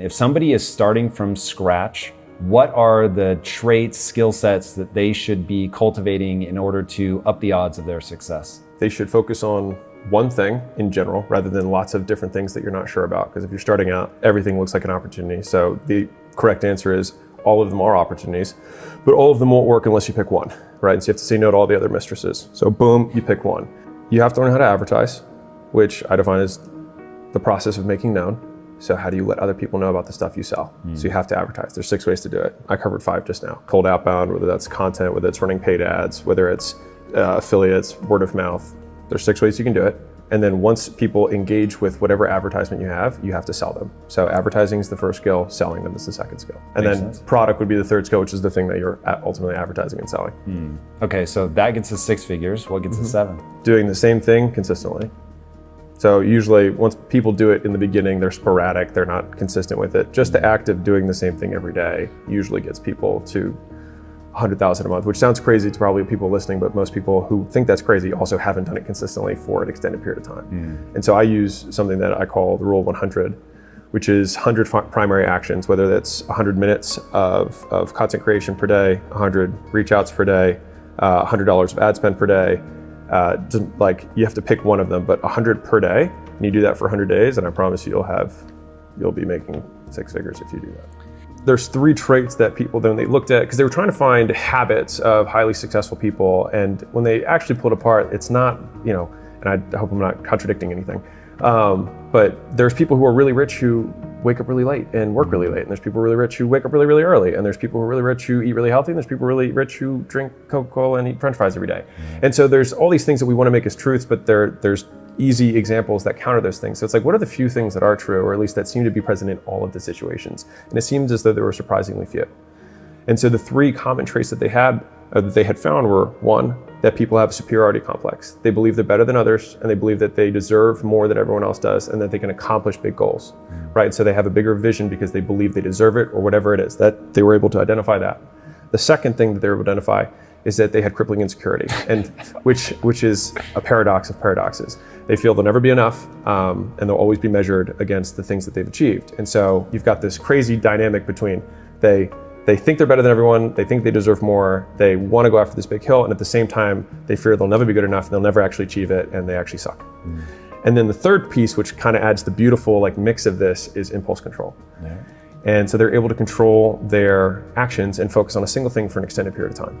If somebody is starting from scratch, what are the traits, skill sets that they should be cultivating in order to up the odds of their success? They should focus on one thing in general rather than lots of different things that you're not sure about. Because if you're starting out, everything looks like an opportunity. So the correct answer is all of them are opportunities, but all of them won't work unless you pick one, right? And so you have to say no to all the other mistresses. So boom, you pick one. You have to learn how to advertise, which I define as the process of making known. So how do you let other people know about the stuff you sell? So you have to advertise. There's 6 ways to do it. I covered 5 just now. Cold outbound, whether that's content, whether it's running paid ads, whether it's affiliates, word of mouth. There's 6 ways you can do it. And then once people engage with whatever advertisement you have to sell them. So advertising is the first skill, selling them is the second skill. And Makes then sense. product would be the third skill, which is the thing that you're ultimately advertising and selling. Okay, so that gets us 6 figures. What gets us 7? Doing the same thing consistently. So usually once people do it in the beginning, they're sporadic, they're not consistent with it. Just the act of doing the same thing every day usually gets people to 100,000 a month, which sounds crazy to probably people listening, but most people who think that's crazy also haven't done it consistently for an extended period of time. And so I use something that I call the rule of 100, which is 100 primary actions, whether that's 100 minutes of content creation per day, 100 reach outs per day, $100 of ad spend per day. Like you have to pick one of them, but 100 per day, and you do that for 100 days, and I promise you, you'll be making 6 figures if you do that. There's 3 traits that people, then they looked at, because they were trying to find habits of highly successful people, and when they actually pulled apart, it's not, and I hope I'm not contradicting anything, but there's people who are really rich who wake up really late and work really late, and there's people really rich who wake up really, really early, and there's people who are really rich who eat really healthy, and there's people really rich who drink Coca-Cola and eat French fries every day. And so there's all these things that we want to make as truths, but there's easy examples that counter those things. So it's like, what are the few things that are true, or at least that seem to be present in all of the situations? And it seems as though there were surprisingly few. And so the 3 common traits that they had found were, 1, that people have a superiority complex. They believe they're better than others, and they believe that they deserve more than everyone else does, and that they can accomplish big goals, right? So they have a bigger vision because they believe they deserve it, or whatever it is, that they were able to identify that. The second thing that they were able to identify is that they had crippling insecurity, and which is a paradox of paradoxes. They feel they'll never be enough, and they'll always be measured against the things that they've achieved. And so you've got this crazy dynamic between they think they're better than everyone, they think they deserve more, they want to go after this big hill, and at the same time, they fear they'll never be good enough, and they'll never actually achieve it, and they actually suck. And then the third piece, which kind of adds the beautiful mix of this, is impulse control. Yeah. And so they're able to control their actions and focus on a single thing for an extended period of time.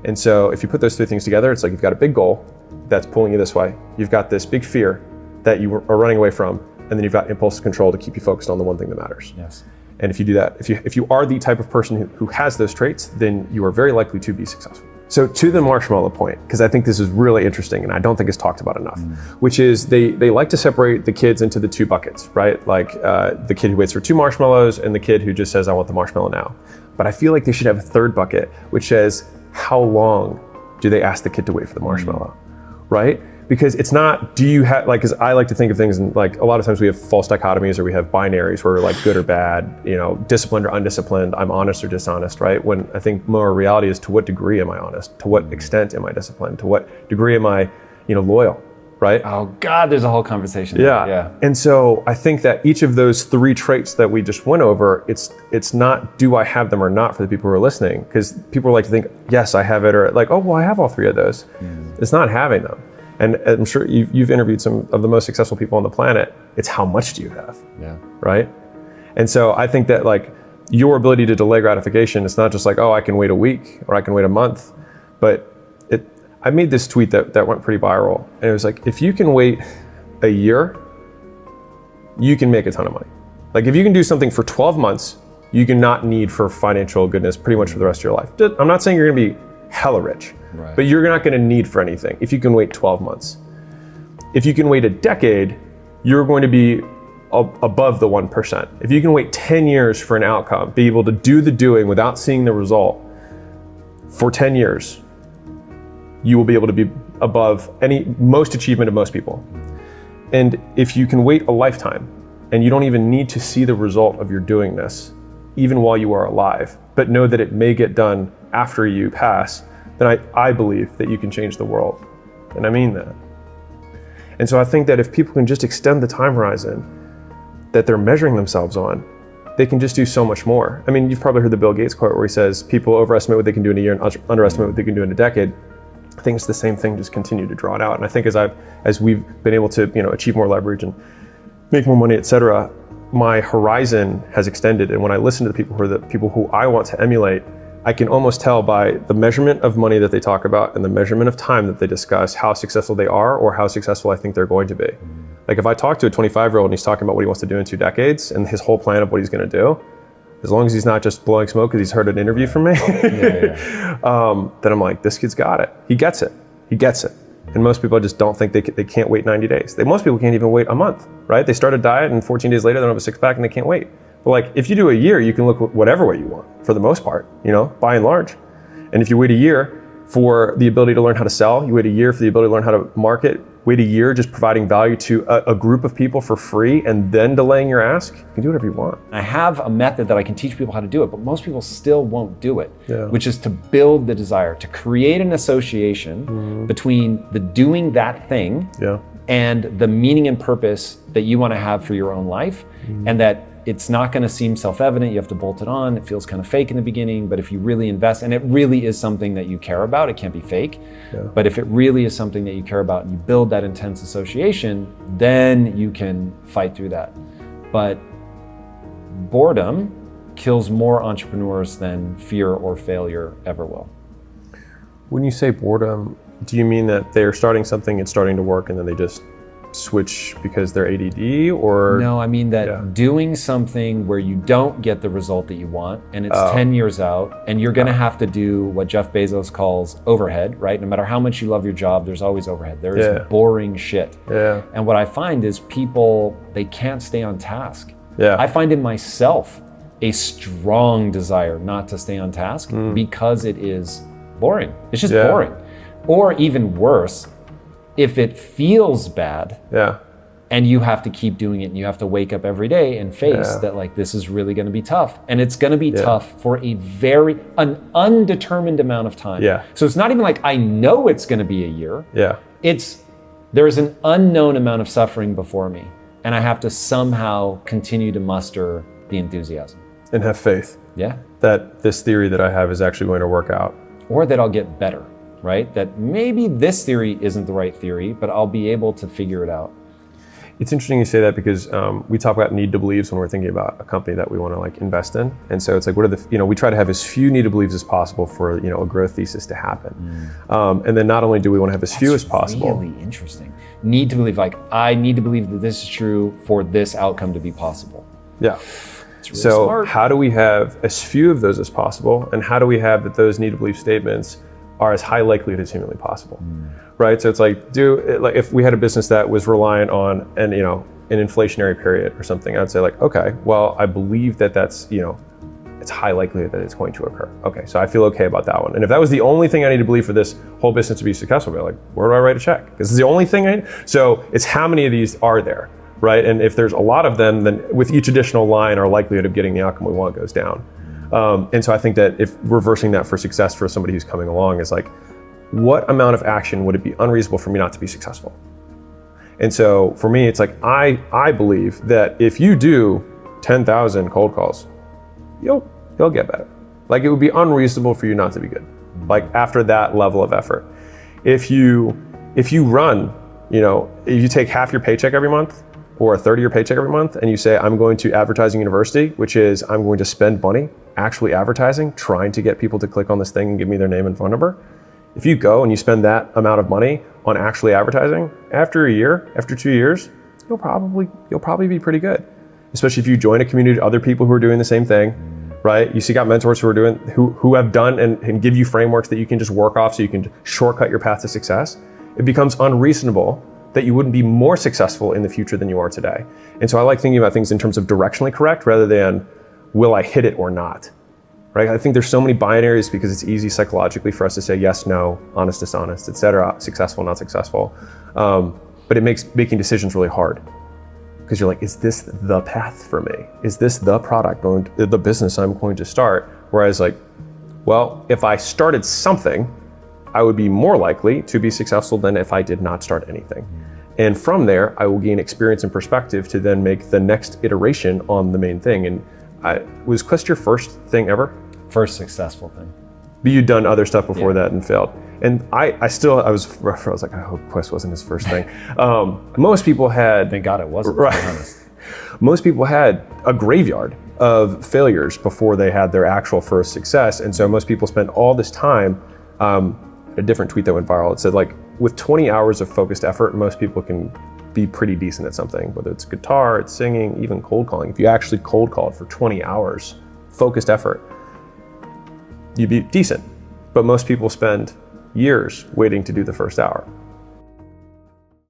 And so if you put those 3 things together, it's like you've got a big goal that's pulling you this way. You've got this big fear that you are running away from, and then you've got impulse control to keep you focused on the one thing that matters. Yes. And if you do that, if you are the type of person who has those traits, then you are very likely to be successful. So to the marshmallow point, because I think this is really interesting and I don't think it's talked about enough, which is they like to separate the kids into the 2 buckets, right? Like the kid who waits for 2 marshmallows and the kid who just says, I want the marshmallow now. But I feel like they should have a 3rd bucket, which says, how long do they ask the kid to wait for the marshmallow, right? Because it's not, do you have, because I like to think of things in a lot of times we have false dichotomies, or we have binaries where we're good or bad, disciplined or undisciplined, I'm honest or dishonest, right? When I think more reality is, to what degree am I honest? To what extent am I disciplined? To what degree am I, loyal, right? Oh God, there's a whole conversation. Yeah. And so I think that each of those 3 traits that we just went over, it's not do I have them or not for the people who are listening, because people like to think, yes, I have it, or oh, well, I have all 3 of those. It's not having them. And I'm sure you've interviewed some of the most successful people on the planet. It's how much do you have, right? And so I think that your ability to delay gratification, it's not just oh, I can wait a week or I can wait a month. But I made this tweet that went pretty viral. And it was if you can wait a year, you can make a ton of money. If you can do something for 12 months, you can not need for financial goodness pretty much for the rest of your life. I'm not saying you're gonna be hella rich. Right. But you're not going to need for anything if you can wait 12 months. If you can wait a decade, you're going to be above the 1%. If you can wait 10 years for an outcome, be able to do the doing without seeing the result for 10 years, you will be able to be above most achievement of most people. And if you can wait a lifetime and you don't even need to see the result of your doing this, even while you are alive, but know that it may get done after you pass, then I believe that you can change the world. And I mean that. And so I think that if people can just extend the time horizon that they're measuring themselves on, they can just do so much more. I mean, you've probably heard the Bill Gates quote where he says, people overestimate what they can do in a year and underestimate what they can do in a decade. I think it's the same thing, just continue to draw it out. And I think as we've been able to, achieve more leverage and make more money, et cetera, my horizon has extended. And when I listen to the people who I want to emulate, I can almost tell by the measurement of money that they talk about and the measurement of time that they discuss how successful they are or how successful I think they're going to be. Like if I talk to a 25-year-old and he's talking about what he wants to do in 2 decades and his whole plan of what he's going to do, as long as he's not just blowing smoke because he's heard an interview from me, then I'm like, this kid's got it. He gets it. He gets it. And most people just don't think they can't wait 90 days. Most people can't even wait a month, right? They start a diet and 14 days later they don't have a six-pack and they can't wait. But like if you do a year, you can look whatever way you want for the most part, by and large. And if you wait a year for the ability to learn how to sell, you wait a year for the ability to learn how to market, wait a year just providing value to a group of people for free and then delaying your ask, you can do whatever you want. I have a method that I can teach people how to do it, but most people still won't do it, which is to build the desire, to create an association between the doing that thing and the meaning and purpose that you want to have for your own life, and that it's not going to seem self-evident. You have to bolt it on. It feels kind of fake in the beginning, but if you really invest, and it really is something that you care about, it can't be fake. But if it really is something that you care about and you build that intense association, then you can fight through that. But boredom kills more entrepreneurs than fear or failure ever will. When you say boredom, do you mean that they're starting something, it's starting to work, and then they just switch because they're ADD, or? No, I mean that doing something where you don't get the result that you want and it's 10 years out and you're gonna have to do what Jeff Bezos calls overhead, right? No matter how much you love your job, there's always overhead. There is boring shit. And what I find is people, they can't stay on task. I find in myself a strong desire not to stay on task because it is boring. It's just boring. Or even worse, if it feels bad and you have to keep doing it and you have to wake up every day and face that like this is really going to be tough, and it's going to be tough for an undetermined amount of time. So it's not even like I know it's going to be a year. There's an unknown amount of suffering before me and I have to somehow continue to muster the enthusiasm. And have faith that this theory that I have is actually going to work out. Or that I'll get better. Right? That maybe this theory isn't the right theory, but I'll be able to figure it out. It's interesting you say that because we talk about need to believes when we're thinking about a company that we want to like invest in. And so it's like, what are the, we try to have as few need to believes as possible for, a growth thesis to happen. And then not only do we want to have as few as possible. Really interesting. Need to believe, like I need to believe that this is true for this outcome to be possible. Really so smart. How do we have as few of those as possible? And how do we have that those need to believe statements are as high likelihood as humanly possible, right? So it's like, if we had a business that was reliant on an inflationary period or something, I'd say like, okay, well, I believe that that's, it's high likelihood that it's going to occur. Okay, so I feel okay about that one. And if that was the only thing I need to believe for this whole business to be successful, I'd be like, where do I write a check? Because it's the only thing I need. So it's how many of these are there, right? And if there's a lot of them, then with each additional line, our likelihood of getting the outcome we want goes down. And so I think that if reversing that for success for somebody who's coming along is like, what amount of action would it be unreasonable for me not to be successful? And so for me, it's like, I believe that if you do 10,000 cold calls, you'll get better. Like it would be unreasonable for you not to be good. Like after that level of effort, if you run, if you take half your paycheck every month or a third of your paycheck every month and you say, I'm going to advertising university, which is I'm going to spend money actually advertising, trying to get people to click on this thing and give me their name and phone number. If you go and you spend that amount of money on actually advertising, after a year, after 2 years, you'll probably be pretty good. Especially if you join a community of other people who are doing the same thing, right? You got mentors who have done and give you frameworks that you can just work off so you can shortcut your path to success. It becomes unreasonable that you wouldn't be more successful in the future than you are today. And so I like thinking about things in terms of directionally correct rather than will I hit it or not, right? I think there's so many binaries because it's easy psychologically for us to say yes, no, honest, dishonest, et cetera, successful, not successful. But it makes making decisions really hard because you're like, is this the path for me? Is this the product, the business I'm going to start? Whereas like, well, if I started something, I would be more likely to be successful than if I did not start anything. And from there, I will gain experience and perspective to then make the next iteration on the main thing. And Was Quest your first thing ever? First successful thing. But you'd done other stuff before that and failed. And I was like, I hope Quest wasn't his first thing. Most people had. Thank God it wasn't, right. to be honest. Most people had a graveyard of failures before they had their actual first success. And so most people spend all this time, a different tweet that went viral, it said like, with 20 hours of focused effort, most people can be pretty decent at something, whether it's guitar, it's singing, even cold calling. If you actually cold called for 20 hours, focused effort, you'd be decent. But most people spend years waiting to do the first hour.